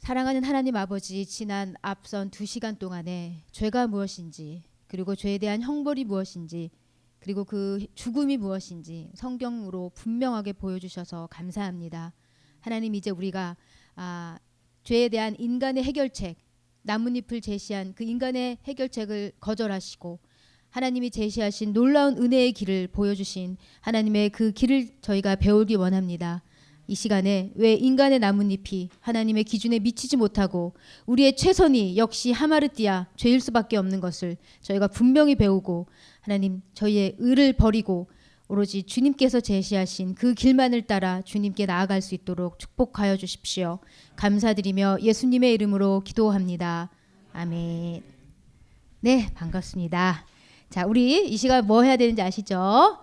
사랑하는 하나님 아버지, 지난 앞선 2시간 동안에 죄가 무엇인지, 그리고 죄에 대한 형벌이 무엇인지, 그리고 그 죽음이 무엇인지 성경으로 분명하게 보여주셔서 감사합니다. 하나님, 이제 우리가 죄에 대한 인간의 해결책, 나뭇잎을 제시한 그 인간의 해결책을 거절하시고 하나님이 제시하신 놀라운 은혜의 길을 보여주신 하나님의 그 길을 저희가 배우기 원합니다. 이 시간에 왜 인간의 나뭇잎이 하나님의 기준에 미치지 못하고 우리의 최선이 역시 하마르띠아 죄일 수밖에 없는 것을 저희가 분명히 배우고, 하나님, 저희의 의를 버리고 오로지 주님께서 제시하신 그 길만을 따라 주님께 나아갈 수 있도록 축복하여 주십시오. 감사드리며 예수님의 이름으로 기도합니다. 아멘. 네, 반갑습니다. 자, 우리 이 시간 뭐 해야 되는지 아시죠?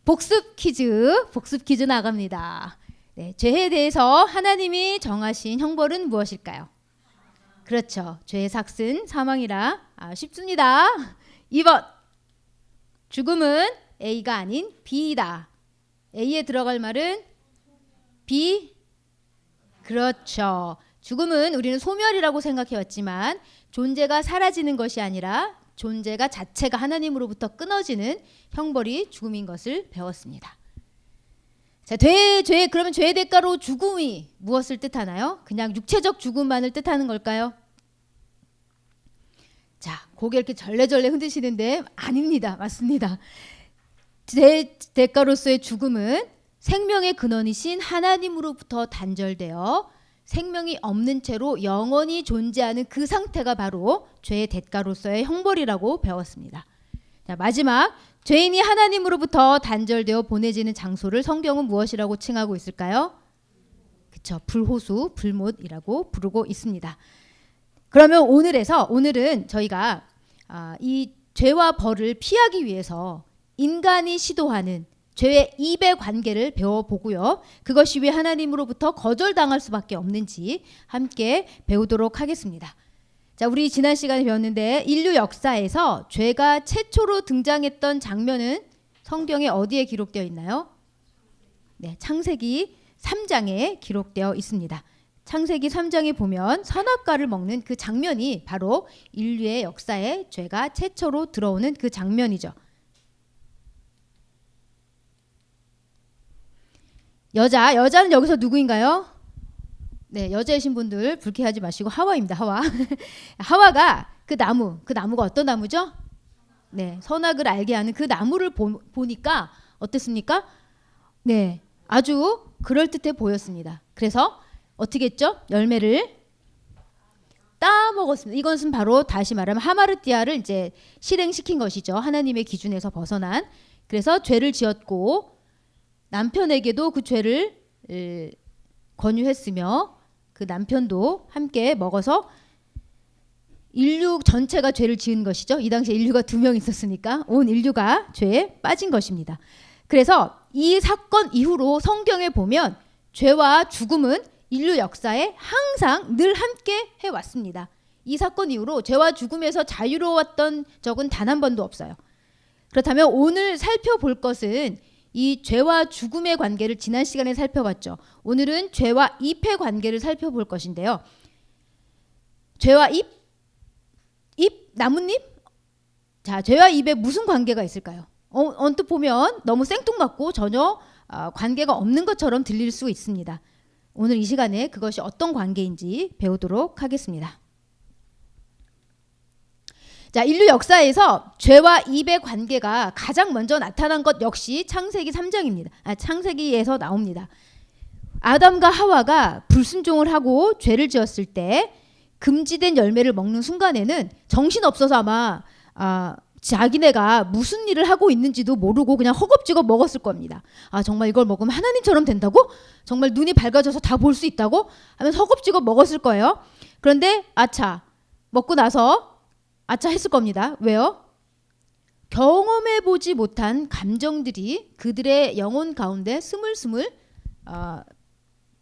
복습 퀴즈 나갑니다. 네, 죄에 대해서 하나님이 정하신 형벌은 무엇일까요? 그렇죠. 죄의 삭은 사망이라. 쉽습니다. 2번. 죽음은 A가 아닌 B이다. A에 들어갈 말은 B. 그렇죠. 죽음은 우리는 소멸이라고 생각해왔지만 존재가 사라지는 것이 아니라 존재가 자체가 하나님으로부터 끊어지는 형벌이 죽음인 것을 배웠습니다. 자, 그러면 죄의 대가로 죽음이 무엇을 뜻하나요? 그냥 육체적 죽음만을 뜻하는 걸까요? 자, 고개 이렇게 절레절레 흔드시는데 아닙니다. 맞습니다. 죄의 대가로서의 죽음은 생명의 근원이신 하나님으로부터 단절되어 생명이 없는 채로 영원히 존재하는 그 상태가 바로 죄의 대가로서의 형벌이라고 배웠습니다. 자, 마지막, 죄인이 하나님으로부터 단절되어 보내지는 장소를 성경은 무엇이라고 칭하고 있을까요? 그쵸, 불호수, 불못이라고 부르고 있습니다. 그러면 오늘은 저희가 이 죄와 벌을 피하기 위해서 인간이 시도하는 죄의 입의 관계를 배워보고요. 그것이 왜 하나님으로부터 거절당할 수밖에 없는지 함께 배우도록 하겠습니다. 자, 우리 지난 시간에 배웠는데 인류 역사에서 죄가 최초로 등장했던 장면은 성경에 어디에 기록되어 있나요? 네, 창세기 3장에 기록되어 있습니다. 창세기 3장에 보면 선악과를 먹는 그 장면이 바로 인류의 역사에 죄가 최초로 들어오는 그 장면이죠. 여자는 여기서 누구인가요? 네, 여자이신 분들 불쾌하지 마시고 하와입니다. 하와. 하와가 그 나무가 어떤 나무죠? 네, 선악을 알게 하는 그 나무를 보니까 어땠습니까? 네, 아주 그럴듯해 보였습니다. 그래서 어떻게 했죠? 열매를 따먹었습니다. 이것은 바로 다시 말하면 하마르띠아를 이제 실행시킨 것이죠. 하나님의 기준에서 벗어난. 그래서 죄를 지었고 남편에게도 그 죄를 권유했으며 그 남편도 함께 먹어서 인류 전체가 죄를 지은 것이죠. 이 당시에 인류가 2명 있었으니까 온 인류가 죄에 빠진 것입니다. 그래서 이 사건 이후로 성경에 보면 죄와 죽음은 인류 역사에 항상 늘 함께 해왔습니다. 이 사건 이후로 죄와 죽음에서 자유로웠던 적은 단 한 번도 없어요. 그렇다면 오늘 살펴볼 것은 이 죄와 죽음의 관계를 지난 시간에 살펴봤죠. 오늘은 죄와 잎의 관계를 살펴볼 것인데요. 죄와 잎? 나뭇잎? 자, 죄와 잎에 무슨 관계가 있을까요? 언뜻 보면 너무 생뚱맞고 전혀 관계가 없는 것처럼 들릴 수 있습니다. 오늘 이 시간에 그것이 어떤 관계인지 배우도록 하겠습니다. 자, 인류 역사에서 죄와 잎의 관계가 가장 먼저 나타난 것 역시 창세기 3장입니다. 창세기에서 나옵니다. 아담과 하와가 불순종을 하고 죄를 지었을 때 금지된 열매를 먹는 순간에는 정신없어서 아마 자기네가 무슨 일을 하고 있는지도 모르고 그냥 허겁지겁 먹었을 겁니다. 정말 이걸 먹으면 하나님처럼 된다고? 정말 눈이 밝아져서 다 볼 수 있다고? 하면서 허겁지겁 먹었을 거예요. 그런데 먹고 나서 했을 겁니다. 왜요? 경험해보지 못한 감정들이 그들의 영혼 가운데 스물스물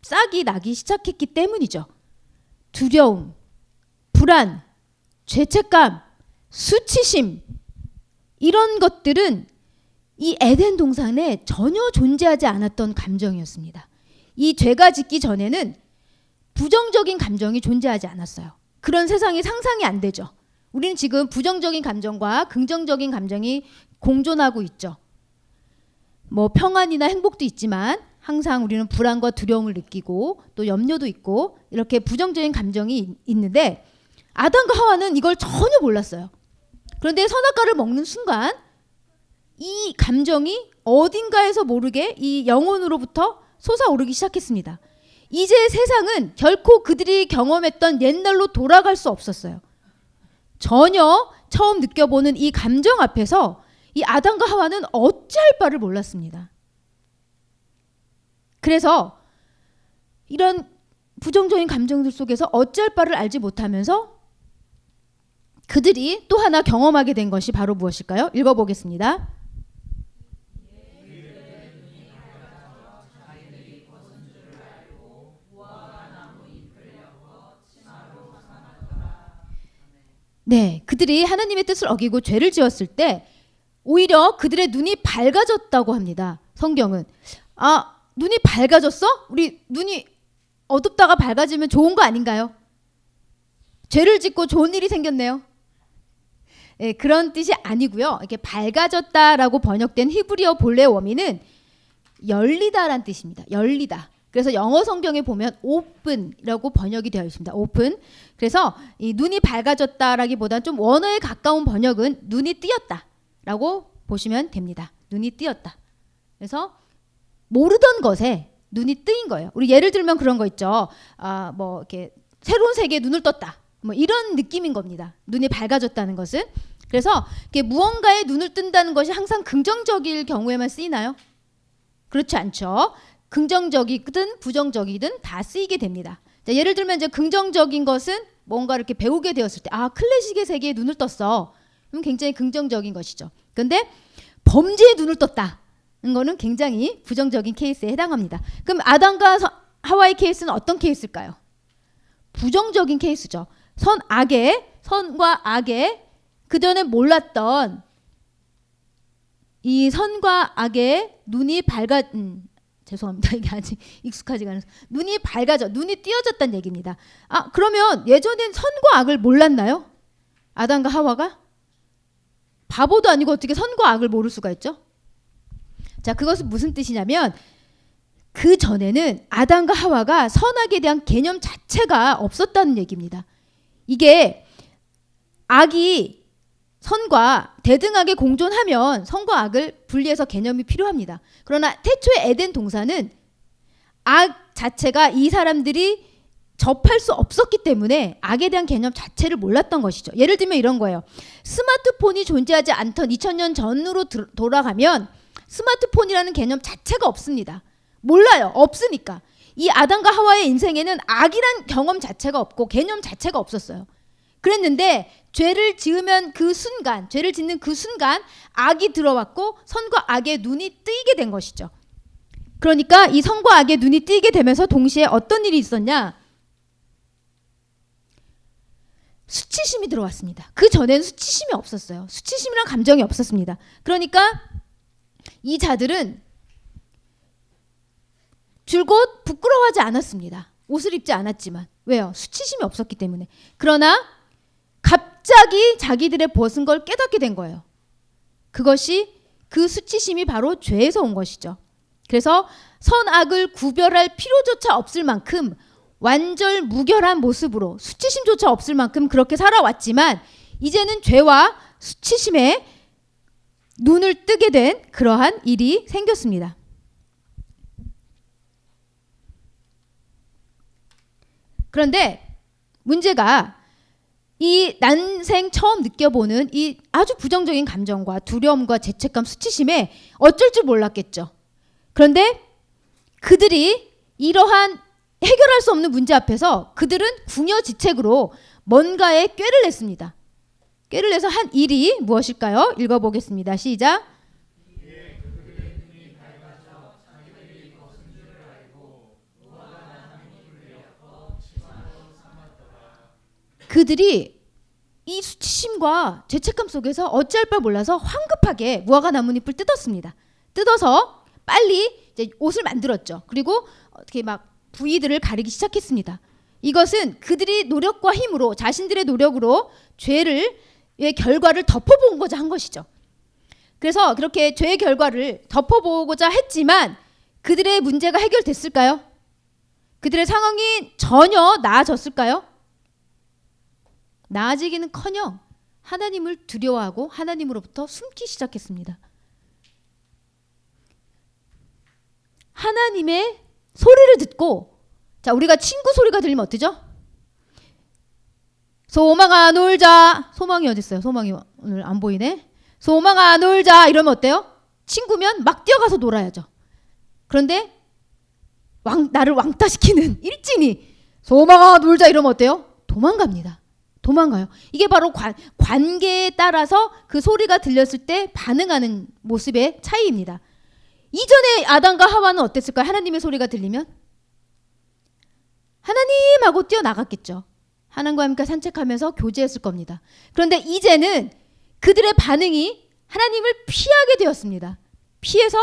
싹이 나기 시작했기 때문이죠. 두려움, 불안, 죄책감, 수치심, 이런 것들은 이 에덴 동산에 전혀 존재하지 않았던 감정이었습니다. 이 죄가 짓기 전에는 부정적인 감정이 존재하지 않았어요. 그런 세상이 상상이 안 되죠. 우리는 지금 부정적인 감정과 긍정적인 감정이 공존하고 있죠. 뭐 평안이나 행복도 있지만 항상 우리는 불안과 두려움을 느끼고 또 염려도 있고 이렇게 부정적인 감정이 있는데 아담과 하와는 이걸 전혀 몰랐어요. 그런데 선악과를 먹는 순간 이 감정이 어딘가에서 모르게 이 영혼으로부터 솟아오르기 시작했습니다. 이제 세상은 결코 그들이 경험했던 옛날로 돌아갈 수 없었어요. 전혀 처음 느껴보는 이 감정 앞에서 이 아담과 하와는 어찌할 바를 몰랐습니다. 그래서 이런 부정적인 감정들 속에서 어찌할 바를 알지 못하면서 그들이 또 하나 경험하게 된 것이 바로 무엇일까요? 읽어보겠습니다. 네, 그들이 하나님의 뜻을 어기고 죄를 지었을 때 오히려 그들의 눈이 밝아졌다고 합니다. 성경은. 아, 눈이 밝아졌어? 우리 눈이 어둡다가 밝아지면 좋은 거 아닌가요? 죄를 짓고 좋은 일이 생겼네요. 네, 그런 뜻이 아니고요. 이렇게 밝아졌다라고 번역된 히브리어 본래 원어는 열리다란 뜻입니다. 열리다. 그래서 영어 성경에 보면 open이라고 번역이 되어 있습니다. open. 그래서 이 눈이 밝아졌다라기보다는 좀 원어에 가까운 번역은 눈이 띄었다라고 보시면 됩니다. 눈이 띄었다. 그래서 모르던 것에 눈이 뜨인 거예요. 우리 예를 들면 그런 거 있죠. 아, 뭐 이렇게 새로운 세계에 눈을 떴다. 뭐 이런 느낌인 겁니다. 눈이 밝아졌다는 것은. 그래서 이렇게 무언가에 눈을 뜬다는 것이 항상 긍정적일 경우에만 쓰이나요? 그렇지 않죠. 긍정적이든 부정적이든 다 쓰이게 됩니다. 자, 예를 들면 이제 긍정적인 것은 뭔가 이렇게 배우게 되었을 때, 아, 클래식의 세계에 눈을 떴어. 그럼 굉장히 긍정적인 것이죠. 그런데 범죄에 눈을 떴다는 거는 굉장히 부정적인 케이스에 해당합니다. 그럼 아담과 하와의 케이스는 어떤 케이스일까요? 부정적인 케이스죠. 선과 악의 그전에 몰랐던 이 선과 악의 눈이 죄송합니다. 이게 아직 익숙하지가 않아서 눈이 밝아져, 눈이 띄어졌다는 얘기입니다. 아, 그러면 예전엔 선과 악을 몰랐나요? 아담과 하와가? 바보도 아니고 어떻게 선과 악을 모를 수가 있죠? 자, 그것은 무슨 뜻이냐면 그 전에는 아담과 하와가 선악에 대한 개념 자체가 없었다는 얘기입니다. 이게 악이 선과 대등하게 공존하면 선과 악을 분리해서 개념이 필요합니다. 그러나 태초의 에덴 동산은 악 자체가 이 사람들이 접할 수 없었기 때문에 악에 대한 개념 자체를 몰랐던 것이죠. 예를 들면 이런 거예요. 스마트폰이 존재하지 않던 2000년 전으로 돌아가면 스마트폰이라는 개념 자체가 없습니다. 몰라요. 없으니까. 이 아담과 하와의 인생에는 악이란 경험 자체가 없고 개념 자체가 없었어요. 그랬는데 죄를 짓는 그 순간 악이 들어왔고 선과 악의 눈이 뜨이게 된 것이죠. 그러니까 이 선과 악의 눈이 뜨이게 되면서 동시에 어떤 일이 있었냐? 수치심이 들어왔습니다. 그 전에는 수치심이 없었어요. 수치심이란 감정이 없었습니다. 그러니까 이 자들은 줄곧 부끄러워하지 않았습니다. 옷을 입지 않았지만. 왜요? 수치심이 없었기 때문에. 그러나 갑자기 자기들의 벗은 걸 깨닫게 된 거예요. 그것이 그 수치심이 바로 죄에서 온 것이죠. 그래서 선악을 구별할 필요조차 없을 만큼 완전무결한 모습으로 수치심조차 없을 만큼 그렇게 살아왔지만 이제는 죄와 수치심에 눈을 뜨게 된 그러한 일이 생겼습니다. 그런데 문제가 이 난생 처음 느껴보는 이 아주 부정적인 감정과 두려움과 죄책감, 수치심에 어쩔 줄 몰랐겠죠. 그런데 그들이 이러한 해결할 수 없는 문제 앞에서 그들은 궁여지책으로 뭔가에 꾀를 냈습니다. 꾀를 내서 한 일이 무엇일까요? 읽어보겠습니다. 시작. 그들이 이 수치심과 죄책감 속에서 어찌할 바 몰라서 황급하게 무화과 나뭇잎을 뜯었습니다. 뜯어서 빨리 이제 옷을 만들었죠. 그리고 어떻게 막 부위들을 가리기 시작했습니다. 이것은 그들이 노력과 힘으로 자신들의 노력으로 죄의 결과를 덮어보고자 한 것이죠. 그래서 그렇게 죄의 결과를 덮어보고자 했지만 그들의 문제가 해결됐을까요? 그들의 상황이 전혀 나아졌을까요? 나아지기는커녕 하나님을 두려워하고 하나님으로부터 숨기 시작했습니다. 하나님의 소리를 듣고, 자, 우리가 친구 소리가 들리면 어떠죠? 소망아 놀자. 소망이 어디 있어요? 소망이 오늘 안 보이네. 소망아 놀자 이러면 어때요? 친구면 막 뛰어가서 놀아야죠. 그런데 나를 왕따시키는 일진이 소망아 놀자 이러면 어때요? 도망갑니다. 도망가요. 이게 바로 관계에 따라서 그 소리가 들렸을 때 반응하는 모습의 차이입니다. 이전에 아담과 하와는 어땠을까요? 하나님의 소리가 들리면 하나님하고 뛰어나갔겠죠. 하나님과 함께 산책하면서 교제했을 겁니다. 그런데 이제는 그들의 반응이 하나님을 피하게 되었습니다. 피해서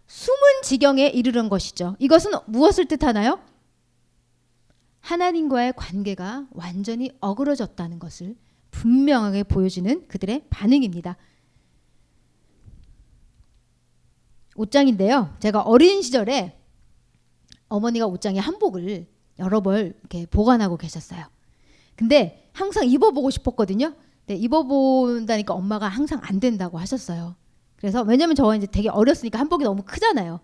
숨은 지경에 이르는 것이죠. 이것은 무엇을 뜻하나요? 하나님과의 관계가 완전히 어그러졌다는 것을 분명하게 보여주는 그들의 반응입니다. 옷장인데요. 제가 어린 시절에 어머니가 옷장에 한복을 여러 벌 이렇게 보관하고 계셨어요. 근데 항상 입어보고 싶었거든요. 근데 입어본다니까 엄마가 항상 안 된다고 하셨어요. 그래서 왜냐면 저 이제 되게 어렸으니까 한복이 너무 크잖아요.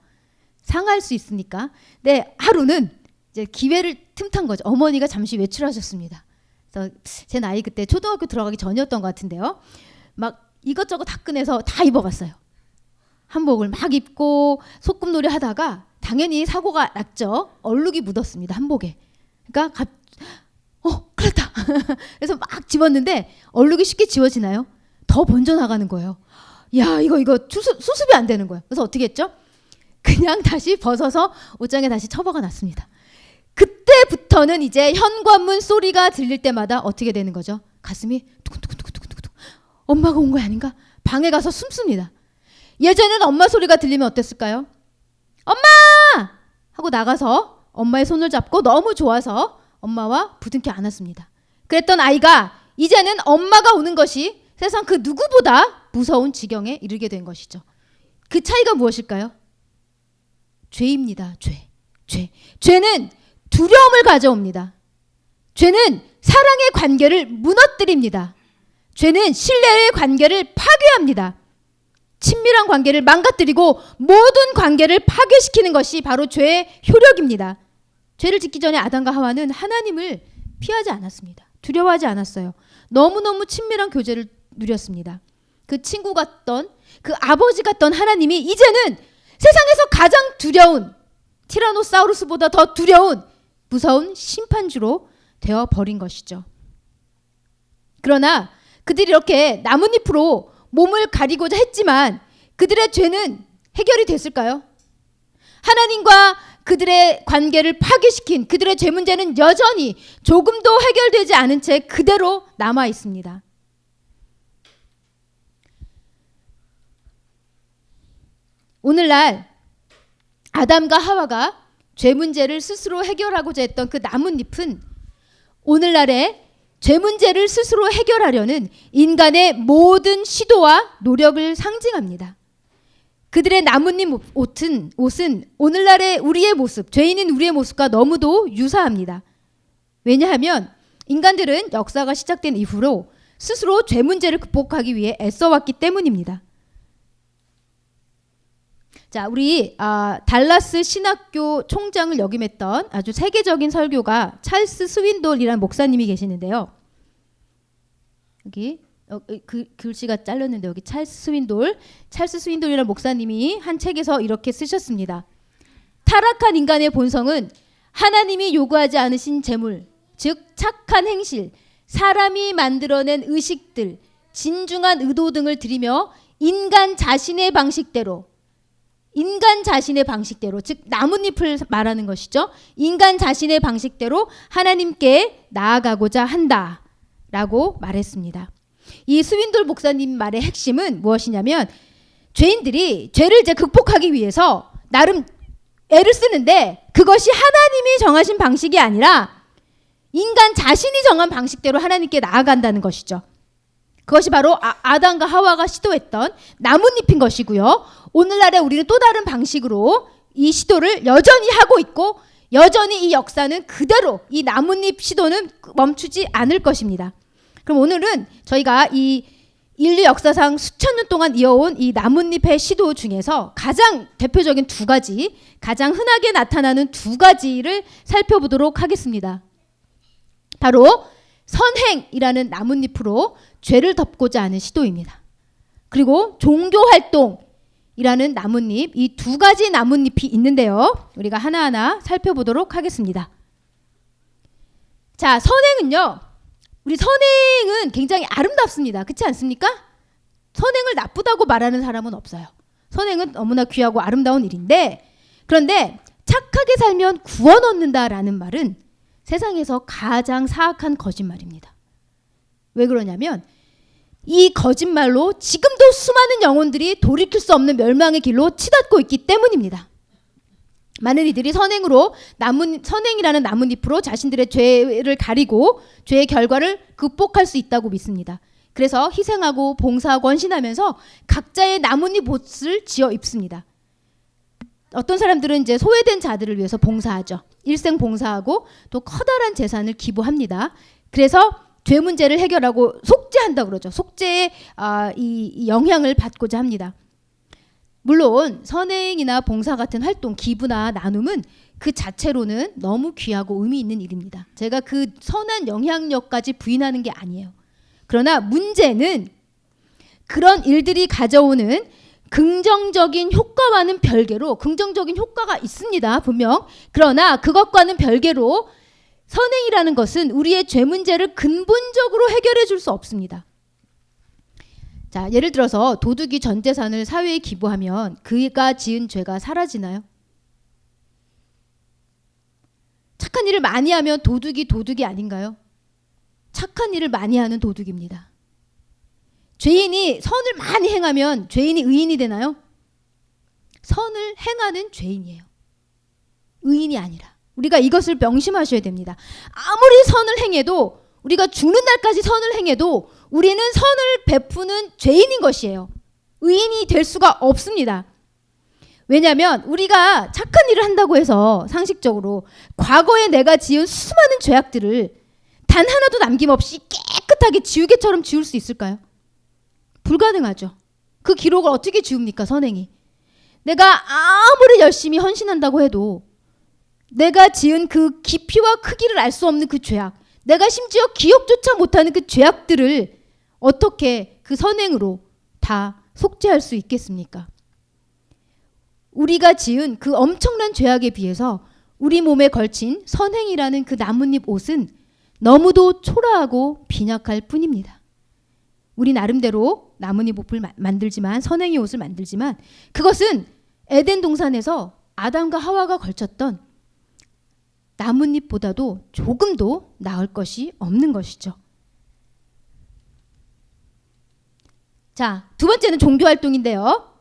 상할 수 있으니까. 근데 하루는 이제 기회를 틈탄 거죠. 어머니가 잠시 외출하셨습니다. 그래서 제 나이 그때 초등학교 들어가기 전이었던 것 같은데요. 막 이것저것 다 꺼내서 다 입어봤어요. 한복을 막 입고 소꿉놀이 하다가 당연히 사고가 났죠. 얼룩이 묻었습니다. 한복에. 그러니까 큰일 났다. 그래서 막 집었는데 얼룩이 쉽게 지워지나요? 더 번져나가는 거예요. 야, 이거 수습이 안 되는 거예요. 그래서 어떻게 했죠? 그냥 다시 벗어서 옷장에 다시 처박아 놨습니다. 그때부터는 이제 현관문 소리가 들릴 때마다 어떻게 되는 거죠? 가슴이 두근두근두근두근. 엄마가 온 거 아닌가? 방에 가서 숨습니다. 예전에는 엄마 소리가 들리면 어땠을까요? 엄마! 하고 나가서 엄마의 손을 잡고 너무 좋아서 엄마와 부둥켜 안았습니다. 그랬던 아이가 이제는 엄마가 오는 것이 세상 그 누구보다 무서운 지경에 이르게 된 것이죠. 그 차이가 무엇일까요? 죄입니다. 죄는 두려움을 가져옵니다. 죄는 사랑의 관계를 무너뜨립니다. 죄는 신뢰의 관계를 파괴합니다. 친밀한 관계를 망가뜨리고 모든 관계를 파괴시키는 것이 바로 죄의 효력입니다. 죄를 짓기 전에 아담과 하와는 하나님을 피하지 않았습니다. 두려워하지 않았어요. 너무너무 친밀한 교제를 누렸습니다. 그 친구 같던, 그 아버지 같던 하나님이 이제는 세상에서 가장 두려운, 티라노사우루스보다 더 두려운 무서운 심판주로 되어버린 것이죠. 그러나 그들이 이렇게 나뭇잎으로 몸을 가리고자 했지만 그들의 죄는 해결이 됐을까요? 하나님과 그들의 관계를 파괴시킨 그들의 죄 문제는 여전히 조금도 해결되지 않은 채 그대로 남아 있습니다. 오늘날 아담과 하와가 죄 문제를 스스로 해결하고자 했던 그 나뭇잎은 오늘날의 죄 문제를 스스로 해결하려는 인간의 모든 시도와 노력을 상징합니다. 그들의 나뭇잎 옷은 오늘날의 우리의 모습, 죄인인 우리의 모습과 너무도 유사합니다. 왜냐하면 인간들은 역사가 시작된 이후로 스스로 죄 문제를 극복하기 위해 애써왔기 때문입니다. 자, 우리 달라스 신학교 총장을 역임했던 아주 세계적인 설교가 찰스 스윈돌이라는 목사님이 계시는데요. 여기 그 글씨가 잘렸는데 여기 찰스 스윈돌이라는 목사님이 한 책에서 이렇게 쓰셨습니다. 타락한 인간의 본성은 하나님이 요구하지 않으신 재물, 즉 착한 행실, 사람이 만들어낸 의식들, 진중한 의도 등을 들이며 인간 자신의 방식대로, 즉 나뭇잎을 말하는 것이죠. 인간 자신의 방식대로 하나님께 나아가고자 한다라고 말했습니다. 이 스윈돌 목사님 말의 핵심은 무엇이냐면 죄인들이 죄를 이제 극복하기 위해서 나름 애를 쓰는데 그것이 하나님이 정하신 방식이 아니라 인간 자신이 정한 방식대로 하나님께 나아간다는 것이죠. 그것이 바로 아담과 하와가 시도했던 나뭇잎인 것이고요. 오늘날에 우리는 또 다른 방식으로 이 시도를 여전히 하고 있고 여전히 이 역사는 그대로 이 나뭇잎 시도는 멈추지 않을 것입니다. 그럼 오늘은 저희가 이 인류 역사상 수천 년 동안 이어온 이 나뭇잎의 시도 중에서 가장 대표적인 두 가지, 가장 흔하게 나타나는 두 가지를 살펴보도록 하겠습니다. 바로 선행이라는 나뭇잎으로 죄를 덮고자 하는 시도입니다. 그리고 종교활동이라는 나뭇잎, 이 두 가지 나뭇잎이 있는데요. 우리가 하나하나 살펴보도록 하겠습니다. 자, 선행은요. 우리 선행은 굉장히 아름답습니다. 그렇지 않습니까? 선행을 나쁘다고 말하는 사람은 없어요. 선행은 너무나 귀하고 아름다운 일인데, 그런데 착하게 살면 구원 얻는다라는 말은 세상에서 가장 사악한 거짓말입니다. 왜 그러냐면 이 거짓말로 지금도 수많은 영혼들이 돌이킬 수 없는 멸망의 길로 치닫고 있기 때문입니다. 많은 이들이 선행이라는 나뭇잎으로 자신들의 죄를 가리고 죄의 결과를 극복할 수 있다고 믿습니다. 그래서 희생하고 봉사하고 헌신하면서 각자의 나뭇잎 옷을 지어 입습니다. 어떤 사람들은 이제 소외된 자들을 위해서 봉사하죠. 일생 봉사하고 또 커다란 재산을 기부합니다. 그래서 죄 문제를 해결하고 속죄한다 그러죠. 속죄의 이 영향을 받고자 합니다. 물론 선행이나 봉사 같은 활동, 기부나 나눔은 그 자체로는 너무 귀하고 의미 있는 일입니다. 제가 그 선한 영향력까지 부인하는 게 아니에요. 그러나 문제는 그런 일들이 가져오는 긍정적인 효과와는 별개로, 긍정적인 효과가 있습니다. 분명. 그러나 그것과는 별개로 선행이라는 것은 우리의 죄 문제를 근본적으로 해결해 줄 수 없습니다. 자, 예를 들어서 도둑이 전 재산을 사회에 기부하면 그가 지은 죄가 사라지나요? 착한 일을 많이 하면 도둑이 아닌가요? 착한 일을 많이 하는 도둑입니다. 죄인이 선을 많이 행하면 죄인이 의인이 되나요? 선을 행하는 죄인이에요. 의인이 아니라. 우리가 이것을 명심하셔야 됩니다. 아무리 선을 행해도, 우리가 죽는 날까지 선을 행해도 우리는 선을 베푸는 죄인인 것이에요. 의인이 될 수가 없습니다. 왜냐하면 우리가 착한 일을 한다고 해서 상식적으로 과거에 내가 지은 수많은 죄악들을 단 하나도 남김없이 깨끗하게 지우개처럼 지울 수 있을까요? 불가능하죠. 그 기록을 어떻게 지웁니까, 선행이? 내가 아무리 열심히 헌신한다고 해도 내가 지은 그 깊이와 크기를 알 수 없는 그 죄악, 내가 심지어 기억조차 못하는 그 죄악들을 어떻게 그 선행으로 다 속죄할 수 있겠습니까? 우리가 지은 그 엄청난 죄악에 비해서 우리 몸에 걸친 선행이라는 그 나뭇잎 옷은 너무도 초라하고 빈약할 뿐입니다. 우리 나름대로 나뭇잎 옷을 만들지만, 선행의 옷을 만들지만, 그것은 에덴 동산에서 아담과 하와가 걸쳤던 나뭇잎보다도 조금도 나을 것이 없는 것이죠. 자, 두 번째는 종교활동인데요.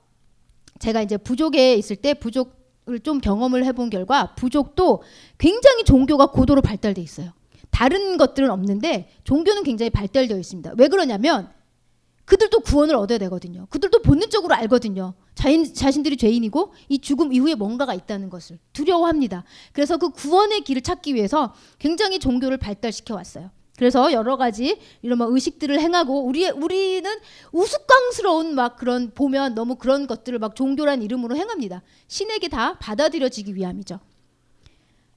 제가 이제 부족에 있을 때 부족을 좀 경험을 해본 결과 부족도 굉장히 종교가 고도로 발달되어 있어요. 다른 것들은 없는데 종교는 굉장히 발달되어 있습니다. 왜 그러냐면 그들도 구원을 얻어야 되거든요. 그들도 본능적으로 알거든요. 자신들이 죄인이고 이 죽음 이후에 뭔가가 있다는 것을 두려워합니다. 그래서 그 구원의 길을 찾기 위해서 굉장히 종교를 발달시켜 왔어요. 그래서 여러 가지 이런 막 의식들을 행하고 우리는 우스꽝스러운 막 그런 보면 너무 그런 것들을 막 종교란 이름으로 행합니다. 신에게 다 받아들여지기 위함이죠.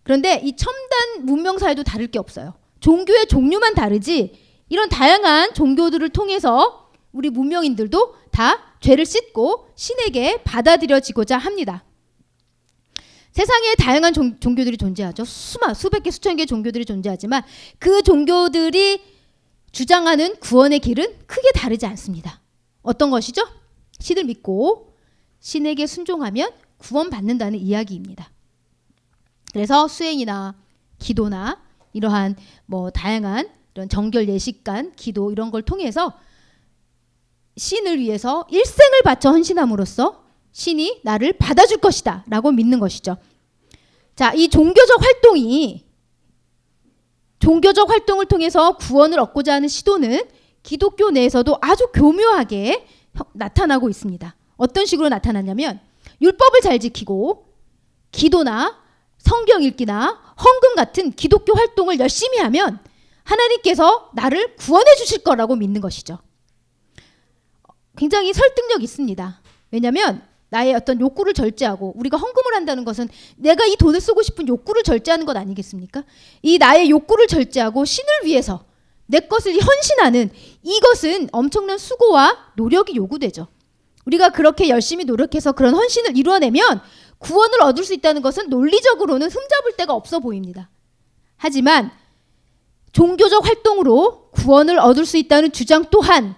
그런데 이 첨단 문명사회도 다를 게 없어요. 종교의 종류만 다르지 이런 다양한 종교들을 통해서 우리 문명인들도 다 죄를 씻고 신에게 받아들여지고자 합니다. 세상에 다양한 종교들이 존재하죠. 수백 개, 수천 개의 종교들이 존재하지만 그 종교들이 주장하는 구원의 길은 크게 다르지 않습니다. 어떤 것이죠? 신을 믿고 신에게 순종하면 구원받는다는 이야기입니다. 그래서 수행이나 기도나 이러한 뭐 다양한 이런 정결 예식관, 기도 이런 걸 통해서 신을 위해서 일생을 바쳐 헌신함으로써 신이 나를 받아줄 것이다 라고 믿는 것이죠. 자, 이 종교적 활동이 종교적 활동을 통해서 구원을 얻고자 하는 시도는 기독교 내에서도 아주 교묘하게 나타나고 있습니다. 어떤 식으로 나타났냐면 율법을 잘 지키고 기도나 성경 읽기나 헌금 같은 기독교 활동을 열심히 하면 하나님께서 나를 구원해 주실 거라고 믿는 것이죠. 굉장히 설득력 있습니다. 왜냐하면 나의 어떤 욕구를 절제하고, 우리가 헌금을 한다는 것은 내가 이 돈을 쓰고 싶은 욕구를 절제하는 것 아니겠습니까? 이 나의 욕구를 절제하고 신을 위해서 내 것을 헌신하는 이것은 엄청난 수고와 노력이 요구되죠. 우리가 그렇게 열심히 노력해서 그런 헌신을 이루어내면 구원을 얻을 수 있다는 것은 논리적으로는 흠잡을 데가 없어 보입니다. 하지만 종교적 활동으로 구원을 얻을 수 있다는 주장 또한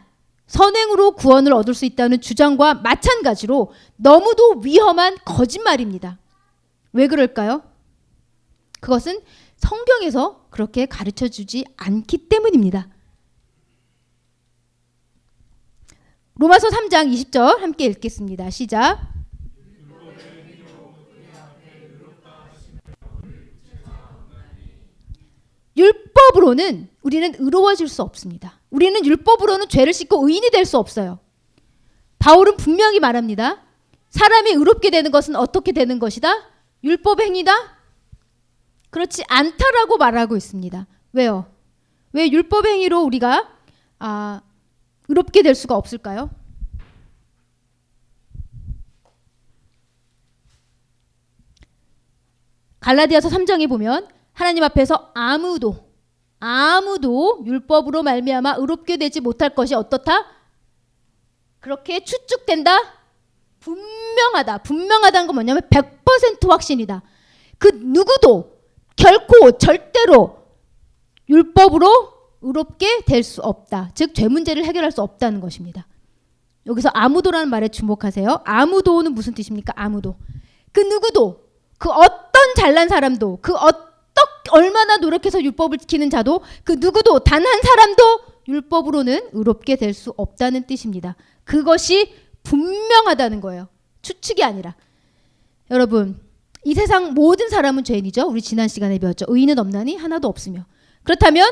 선행으로 구원을 얻을 수 있다는 주장과 마찬가지로 너무도 위험한 거짓말입니다. 왜 그럴까요? 그것은 성경에서 그렇게 가르쳐주지 않기 때문입니다. 로마서 3장 20절 함께 읽겠습니다. 시작. 율법으로는 우리는 의로워질 수 없습니다. 우리는 율법으로는 죄를 씻고 의인이 될 수 없어요. 바울은 분명히 말합니다. 사람이 의롭게 되는 것은 어떻게 되는 것이다? 율법 행위다? 그렇지 않다라고 말하고 있습니다. 왜요? 왜 율법 행위로 우리가 의롭게 될 수가 없을까요? 갈라디아서 3장에 보면 하나님 앞에서 아무도 율법으로 말미암아 의롭게 되지 못할 것이 어떻다? 그렇게 추측된다? 분명하다는 건 뭐냐면 100% 확신이다. 그 누구도 결코 절대로 율법으로 의롭게 될 수 없다. 즉 죄 문제를 해결할 수 없다는 것입니다. 여기서 아무도라는 말에 주목하세요. 아무도는 무슨 뜻입니까? 아무도. 그 누구도, 그 어떤 잘난 사람도, 그 얼마나 노력해서 율법을 지키는 자도, 그 누구도 단 한 사람도 율법으로는 의롭게 될 수 없다는 뜻입니다. 그것이 분명하다는 거예요. 추측이 아니라. 여러분, 이 세상 모든 사람은 죄인이죠. 우리 지난 시간에 배웠죠. 의인은 없나니 하나도 없으며. 그렇다면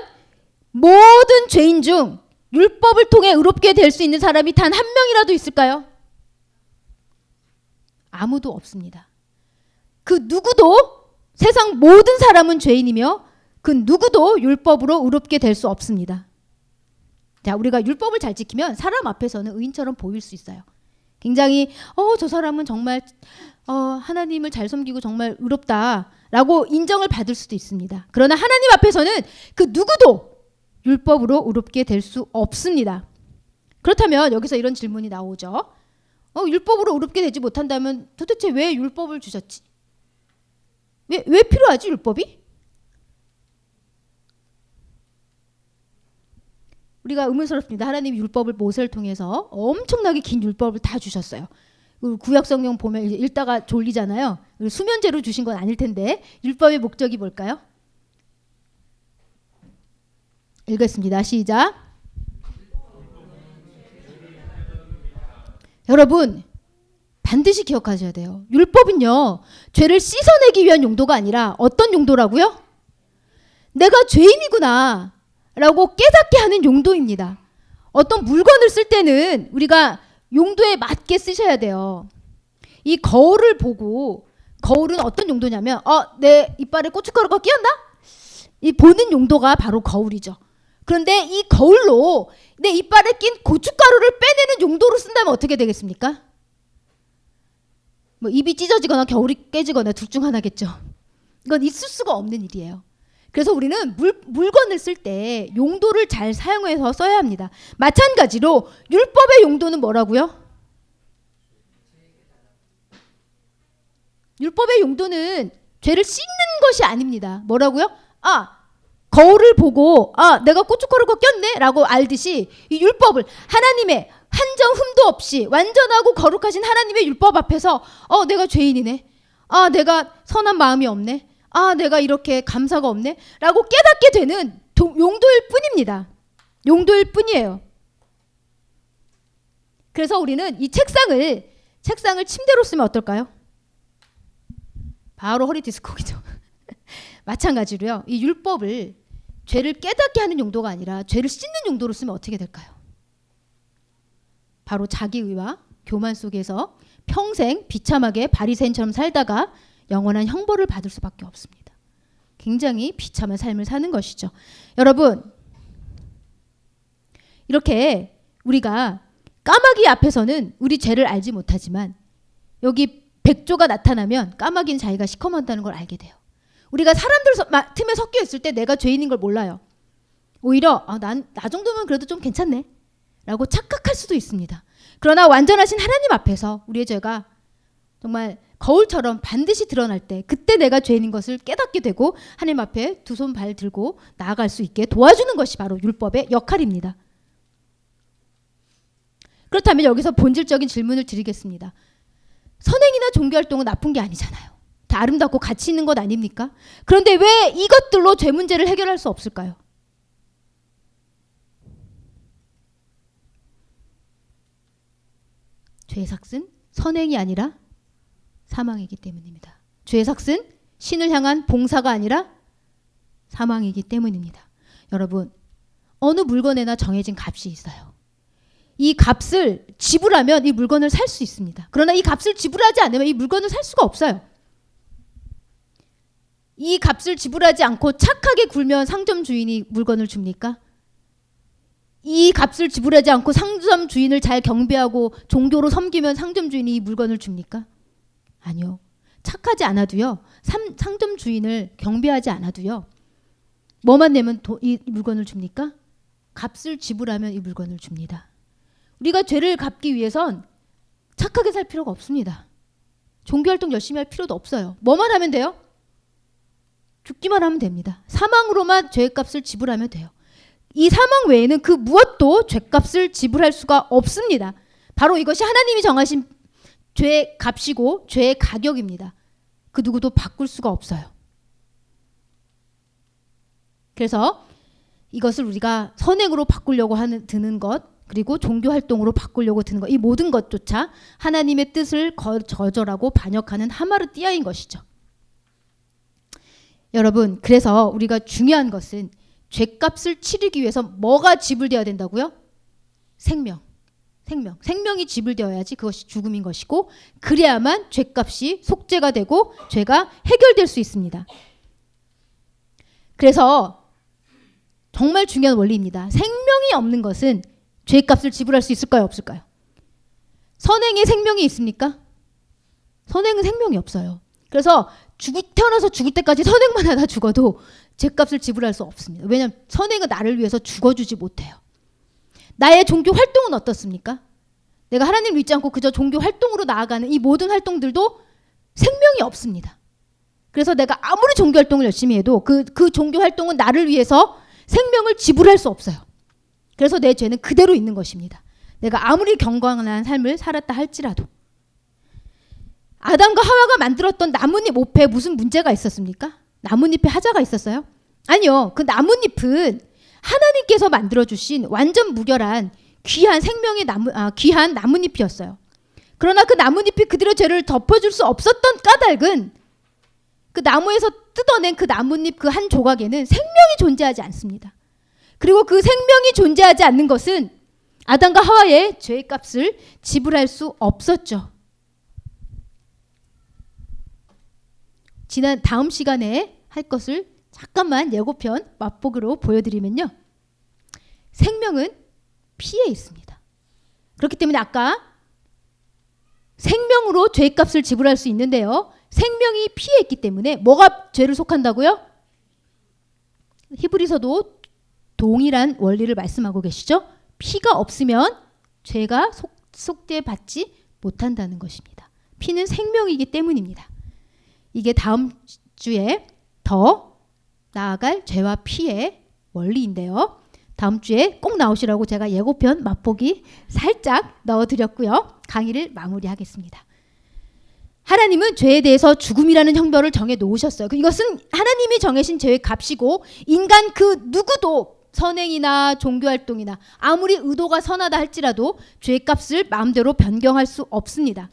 모든 죄인 중 율법을 통해 의롭게 될 수 있는 사람이 단 한 명이라도 있을까요? 아무도 없습니다. 그 누구도, 세상 모든 사람은 죄인이며 그 누구도 율법으로 의롭게 될 수 없습니다. 자, 우리가 율법을 잘 지키면 사람 앞에서는 의인처럼 보일 수 있어요. 굉장히 저 사람은 정말 하나님을 잘 섬기고 정말 의롭다라고 인정을 받을 수도 있습니다. 그러나 하나님 앞에서는 그 누구도 율법으로 의롭게 될 수 없습니다. 그렇다면 여기서 이런 질문이 나오죠. 율법으로 의롭게 되지 못한다면 도대체 왜 율법을 주셨지? 왜 필요하지 율법이? 우리가 의문스럽습니다. 하나님이 율법을 모세를 통해서 엄청나게 긴 율법을 다 주셨어요. 구약 성경 보면 읽다가 졸리잖아요. 수면제로 주신 건 아닐 텐데 율법의 목적이 뭘까요? 읽겠습니다. 시작. 여러분, 반드시 기억하셔야 돼요. 율법은요, 죄를 씻어내기 위한 용도가 아니라 어떤 용도라고요? 내가 죄인이구나 라고 깨닫게 하는 용도입니다. 어떤 물건을 쓸 때는 우리가 용도에 맞게 쓰셔야 돼요. 이 거울을 보고, 거울은 어떤 용도냐면 내 이빨에 고춧가루가 끼었나? 이 보는 용도가 바로 거울이죠. 그런데 이 거울로 내 이빨에 낀 고춧가루를 빼내는 용도로 쓴다면 어떻게 되겠습니까? 뭐 입이 찢어지거나 겨울이 깨지거나 둘 중 하나겠죠. 이건 있을 수가 없는 일이에요. 그래서 우리는 물건을 쓸 때 용도를 잘 사용해서 써야 합니다. 마찬가지로 율법의 용도는 뭐라고요? 율법의 용도는 죄를 씻는 것이 아닙니다. 뭐라고요? 거울을 보고 내가 고춧가루가 꼈네 라고 알듯이 이 율법을 하나님의 한 점 흠도 없이 완전하고 거룩하신 하나님의 율법 앞에서 내가 죄인이네, 내가 선한 마음이 없네, 내가 이렇게 감사가 없네 라고 깨닫게 되는 용도일 뿐입니다. 용도일 뿐이에요. 그래서 우리는 이 책상을 침대로 쓰면 어떨까요? 바로 허리 디스크이죠. 마찬가지로요. 이 율법을 죄를 깨닫게 하는 용도가 아니라 죄를 씻는 용도로 쓰면 어떻게 될까요? 바로 자기의와 교만 속에서 평생 비참하게 바리새인처럼 살다가 영원한 형벌을 받을 수밖에 없습니다. 굉장히 비참한 삶을 사는 것이죠. 여러분, 이렇게 우리가 까마귀 앞에서는 우리 죄를 알지 못하지만 여기 백조가 나타나면 까마귀는 자기가 시커먼다는 걸 알게 돼요. 우리가 사람들 틈에 섞여 있을 때 내가 죄인인 걸 몰라요. 오히려 나 정도면 그래도 좀 괜찮네 라고 착각할 수도 있습니다. 그러나 완전하신 하나님 앞에서 우리의 죄가 정말 거울처럼 반드시 드러날 때 그때 내가 죄인인 것을 깨닫게 되고 하나님 앞에 두 손 발 들고 나아갈 수 있게 도와주는 것이 바로 율법의 역할입니다. 그렇다면 여기서 본질적인 질문을 드리겠습니다. 선행이나 종교활동은 나쁜 게 아니잖아요. 다 아름답고 가치 있는 것 아닙니까? 그런데 왜 이것들로 죄 문제를 해결할 수 없을까요? 죄의 삭은 선행이 아니라 사망이기 때문입니다. 죄의 삭은 신을 향한 봉사가 아니라 사망이기 때문입니다. 여러분, 어느 물건에나 정해진 값이 있어요. 이 값을 지불하면 이 물건을 살 수 있습니다. 그러나 이 값을 지불하지 않으면 이 물건을 살 수가 없어요. 이 값을 지불하지 않고 착하게 굴면 상점 주인이 물건을 줍니까? 이 값을 지불하지 않고 상점 주인을 잘 경배하고 종교로 섬기면 상점 주인이 이 물건을 줍니까? 아니요. 착하지 않아도요. 상점 주인을 경배하지 않아도요. 뭐만 내면 이 물건을 줍니까? 값을 지불하면 이 물건을 줍니다. 우리가 죄를 갚기 위해선 착하게 살 필요가 없습니다. 종교활동 열심히 할 필요도 없어요. 뭐만 하면 돼요? 죽기만 하면 됩니다. 사망으로만 죄값을 지불하면 돼요. 이 사망 외에는 그 무엇도 죄값을 지불할 수가 없습니다. 바로 이것이 하나님이 정하신 죄의 값이고 죄의 가격입니다. 그 누구도 바꿀 수가 없어요. 그래서 이것을 우리가 선행으로 바꾸려고 드는 것, 그리고 종교활동으로 바꾸려고 드는 것, 이 모든 것조차 하나님의 뜻을 거절하고 반역하는 하마르띠아인 것이죠. 여러분, 그래서 우리가 중요한 것은 죄값을 치르기 위해서 뭐가 지불되어야 된다고요? 생명이 지불되어야지 그것이 죽음인 것이고, 그래야만 죄값이 속죄가 되고 죄가 해결될 수 있습니다. 그래서 정말 중요한 원리입니다. 생명이 없는 것은 죄값을 지불할 수 있을까요? 없을까요? 선행에 생명이 있습니까? 선행은 생명이 없어요. 그래서 태어나서 죽을 때까지 선행만 하다 죽어도 죄값을 지불할 수 없습니다. 왜냐하면 선행은 나를 위해서 죽어주지 못해요. 나의 종교 활동은 어떻습니까? 내가 하나님을 믿지 않고 그저 종교 활동으로 나아가는 이 모든 활동들도 생명이 없습니다. 그래서 내가 아무리 종교 활동을 열심히 해도 그 종교 활동은 나를 위해서 생명을 지불할 수 없어요. 그래서 내 죄는 그대로 있는 것입니다. 내가 아무리 경건한 삶을 살았다 할지라도. 아담과 하와가 만들었던 나뭇잎 옥패에 무슨 문제가 있었습니까? 나뭇잎에 하자가 있었어요? 아니요. 그 나뭇잎은 하나님께서 만들어주신 완전 무결한 귀한 귀한 나뭇잎이었어요. 그러나 그 나뭇잎이 그대로 죄를 덮어줄 수 없었던 까닭은 그 나무에서 뜯어낸 그 나뭇잎 그 한 조각에는 생명이 존재하지 않습니다. 그리고 그 생명이 존재하지 않는 것은 아담과 하와의 죄의 값을 지불할 수 없었죠. 다음 시간에 할 것을 잠깐만 예고편 맛보기로 보여드리면요. 생명은 피에 있습니다. 그렇기 때문에 아까 생명으로 죄의 값을 지불할 수 있는데요. 생명이 피에 있기 때문에 뭐가 죄를 속한다고요? 히브리서도 동일한 원리를 말씀하고 계시죠. 피가 없으면 죄가 속죄받지 못한다는 것입니다. 피는 생명이기 때문입니다. 이게 다음 주에 더 나아갈 죄와 피의 원리인데요. 다음 주에 꼭 나오시라고 제가 예고편 맛보기 살짝 넣어드렸고요. 강의를 마무리하겠습니다. 하나님은 죄에 대해서 죽음이라는 형벌을 정해 놓으셨어요. 이것은 하나님이 정해신 죄의 값이고 인간 그 누구도 선행이나 종교활동이나 아무리 의도가 선하다 할지라도 죄의 값을 마음대로 변경할 수 없습니다.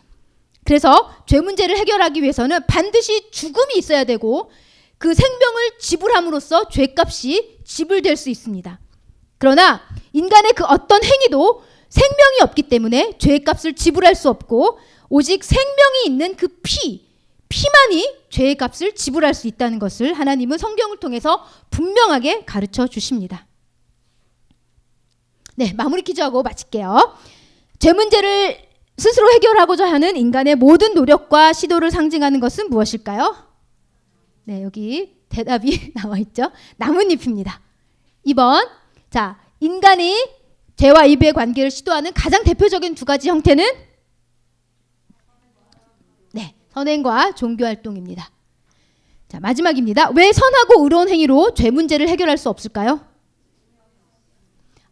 그래서 죄 문제를 해결하기 위해서는 반드시 죽음이 있어야 되고 그 생명을 지불함으로써 죄값이 지불될 수 있습니다. 그러나 인간의 그 어떤 행위도 생명이 없기 때문에 죄값을 지불할 수 없고 오직 생명이 있는 그 피만이 죄의 값을 지불할 수 있다는 것을 하나님은 성경을 통해서 분명하게 가르쳐 주십니다. 네, 마무리 퀴즈하고 마칠게요. 죄 문제를 스스로 해결하고자 하는 인간의 모든 노력과 시도를 상징하는 것은 무엇일까요? 네, 여기 대답이 나와 있죠. 나뭇잎입니다. 2번. 자, 인간이 죄와 이의 관계를 시도하는 가장 대표적인 두 가지 형태는 네, 선행과 종교활동입니다. 자, 마지막입니다. 왜 선하고 의로운 행위로 죄 문제를 해결할 수 없을까요?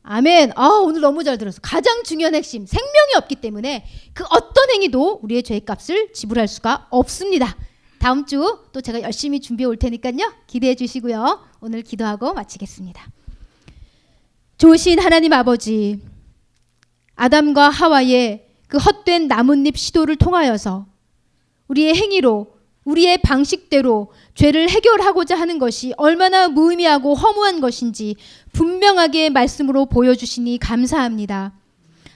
아멘. 오늘 너무 잘 들었어. 가장 중요한 핵심, 생명이 없기 때문에 그 어떤 행위도 우리의 죄값을 지불할 수가 없습니다. 다음 주 또 제가 열심히 준비해 올 테니까요. 기대해 주시고요. 오늘 기도하고 마치겠습니다. 좋으신 하나님 아버지, 아담과 하와의 그 헛된 나뭇잎 시도를 통하여서 우리의 행위로, 우리의 방식대로 죄를 해결하고자 하는 것이 얼마나 무의미하고 허무한 것인지 분명하게 말씀으로 보여주시니 감사합니다.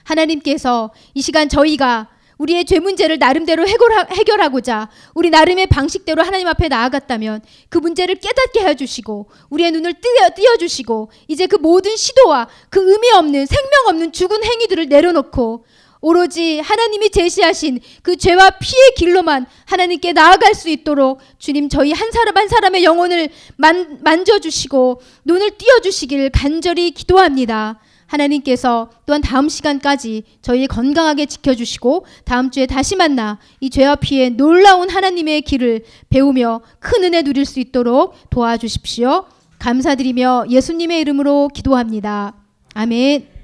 하나님께서 이 시간 저희가 우리의 죄 문제를 나름대로 해결하고자 우리 나름의 방식대로 하나님 앞에 나아갔다면 그 문제를 깨닫게 해주시고 우리의 눈을 띄어주시고 이제 그 모든 시도와 그 의미 없는 생명 없는 죽은 행위들을 내려놓고 오로지 하나님이 제시하신 그 죄와 피의 길로만 하나님께 나아갈 수 있도록 주님 저희 한 사람 한 사람의 영혼을 만져주시고 눈을 띄어주시길 간절히 기도합니다. 하나님께서 또한 다음 시간까지 저희 건강하게 지켜주시고 다음 주에 다시 만나 이 죄와 피의 놀라운 하나님의 길을 배우며 큰 은혜 누릴 수 있도록 도와주십시오. 감사드리며 예수님의 이름으로 기도합니다. 아멘.